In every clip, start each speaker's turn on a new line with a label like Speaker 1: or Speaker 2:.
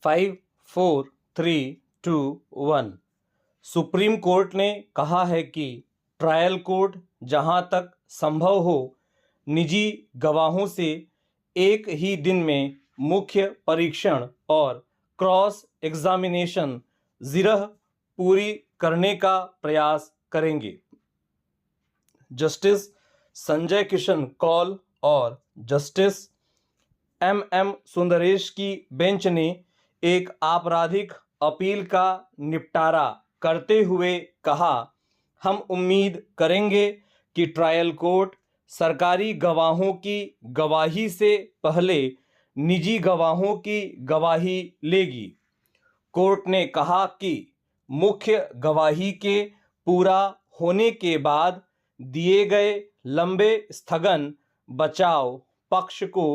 Speaker 1: 5, 4, 3, 2, 1। Supreme court ने कहा है कि ट्रायल कोर्ट जहां तक संभव हो निजी गवाहों से एक ही दिन में मुख्य परीक्षण और क्रॉस एग्जामिनेशन जिरह पूरी करने का प्रयास करेंगे। जस्टिस संजय किशन कौल और जस्टिस एम सुंदरेश की बेंच ने एक आपराधिक अपील का निपटारा करते हुए कहा, हम उम्मीद करेंगे कि ट्रायल कोर्ट सरकारी गवाहों की गवाही से पहले निजी गवाहों की गवाही लेगी। कोर्ट ने कहा कि मुख्य गवाही के पूरा होने के बाद दिए गए लंबे स्थगन बचाव पक्ष को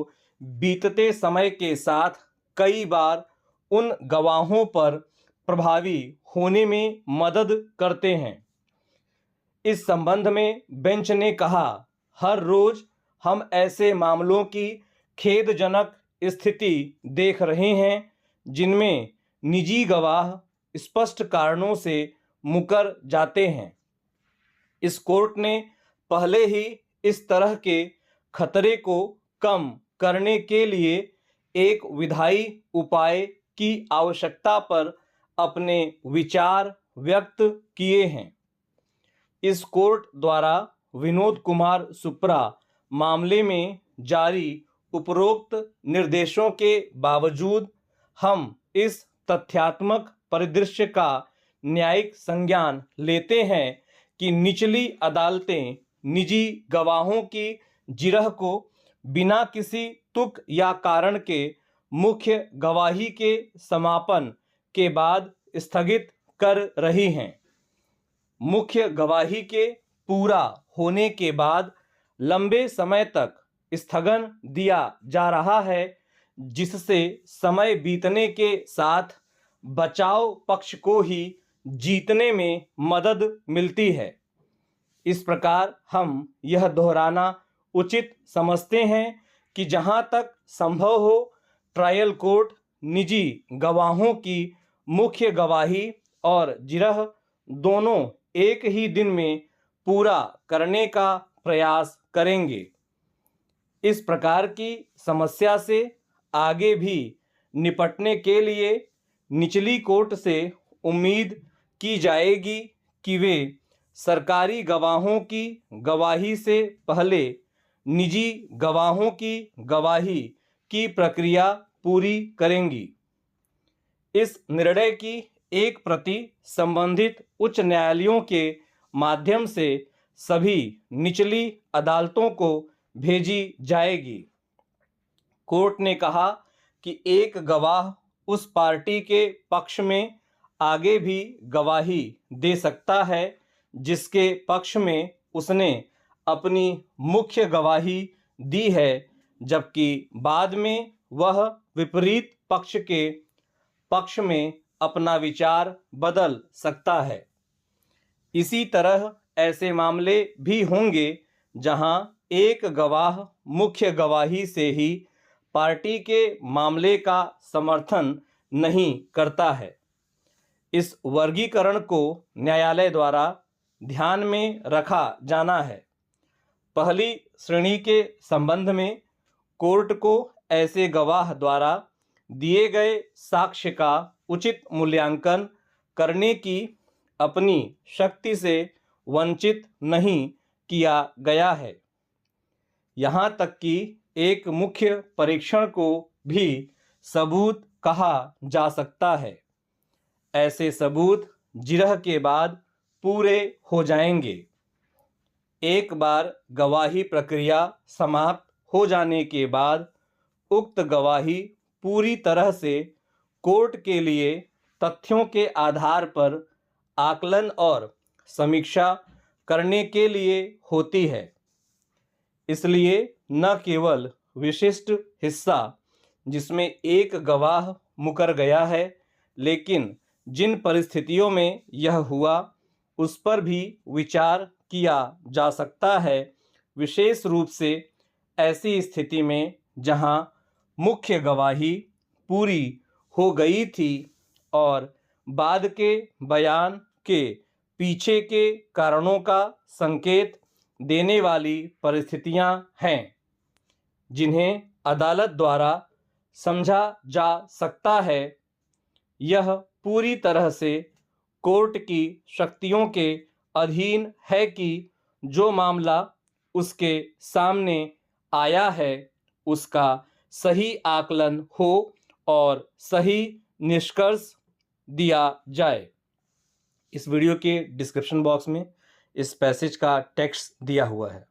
Speaker 1: बीतते समय के साथ कई बार उन गवाहों पर प्रभावी होने में मदद करते हैं। इस संबंध में बेंच ने कहा, हर रोज हम ऐसे मामलों की खेदजनक स्थिति देख रहे हैं जिनमें निजी गवाह स्पष्ट कारणों से मुकर जाते हैं। इस कोर्ट ने पहले ही इस तरह के खतरे को कम करने के लिए एक विधायी उपाय की आवश्यकता पर अपने विचार व्यक्त किए हैं। इस कोर्ट द्वारा विनोद कुमार सुप्रा मामले में जारी उपरोक्त निर्देशों के बावजूद हम इस तथ्यात्मक परिदृश्य का न्यायिक संज्ञान लेते हैं कि निचली अदालतें निजी गवाहों की जिरह को बिना किसी तुक या कारण के मुख्य गवाही के समापन के बाद स्थगित कर रही हैं। मुख्य गवाही के पूरा होने के बाद लंबे समय तक स्थगन दिया जा रहा है, जिससे समय बीतने के साथ बचाव पक्ष को ही जीतने में मदद मिलती है। इस प्रकार हम यह दोहराना उचित समझते हैं कि जहां तक संभव हो ट्रायल कोर्ट निजी गवाहों की मुख्य गवाही और जिरह दोनों एक ही दिन में पूरा करने का प्रयास करेंगे। इस प्रकार की समस्या से आगे भी निपटने के लिए निचली कोर्ट से उम्मीद की जाएगी कि वे सरकारी गवाहों की गवाही से पहले निजी गवाहों की गवाही की प्रक्रिया पूरी करेंगी। इस निर्णय की एक प्रति संबंधित उच्च न्यायालयों के माध्यम से सभी निचली अदालतों को भेजी जाएगी। कोर्ट ने कहा कि एक गवाह उस पार्टी के पक्ष में आगे भी गवाही दे सकता है जिसके पक्ष में उसने अपनी मुख्य गवाही दी है, जबकि बाद में वह विपरीत पक्ष के पक्ष में अपना विचार बदल सकता है। इसी तरह ऐसे मामले भी होंगे जहां एक गवाह मुख्य गवाही से ही पार्टी के मामले का समर्थन नहीं करता है। इस वर्गीकरण को न्यायालय द्वारा ध्यान में रखा जाना है। पहली श्रेणी के संबंध में कोर्ट को ऐसे गवाह द्वारा दिए गए साक्ष्य का उचित मूल्यांकन करने की अपनी शक्ति से वंचित नहीं किया गया है। यहाँ तक कि एक मुख्य परीक्षण को भी सबूत कहा जा सकता है। ऐसे सबूत जिरह के बाद पूरे हो जाएंगे। एक बार गवाही प्रक्रिया समाप्त हो जाने के बाद उक्त गवाही पूरी तरह से कोर्ट के लिए तथ्यों के आधार पर आकलन और समीक्षा करने के लिए होती है। इसलिए न केवल विशिष्ट हिस्सा जिसमें एक गवाह मुकर गया है, लेकिन जिन परिस्थितियों में यह हुआ उस पर भी विचार किया जा सकता है, विशेष रूप से ऐसी स्थिति में जहां मुख्य गवाही पूरी हो गई थी और बाद के बयान के पीछे के कारणों का संकेत देने वाली परिस्थितियां हैं जिन्हें अदालत द्वारा समझा जा सकता है। यह पूरी तरह से कोर्ट की शक्तियों के अधीन है कि जो मामला उसके सामने आया है उसका सही आकलन हो और सही निष्कर्ष दिया जाए। इस वीडियो के डिस्क्रिप्शन बॉक्स में इस पैसेज का टेक्स्ट दिया हुआ है।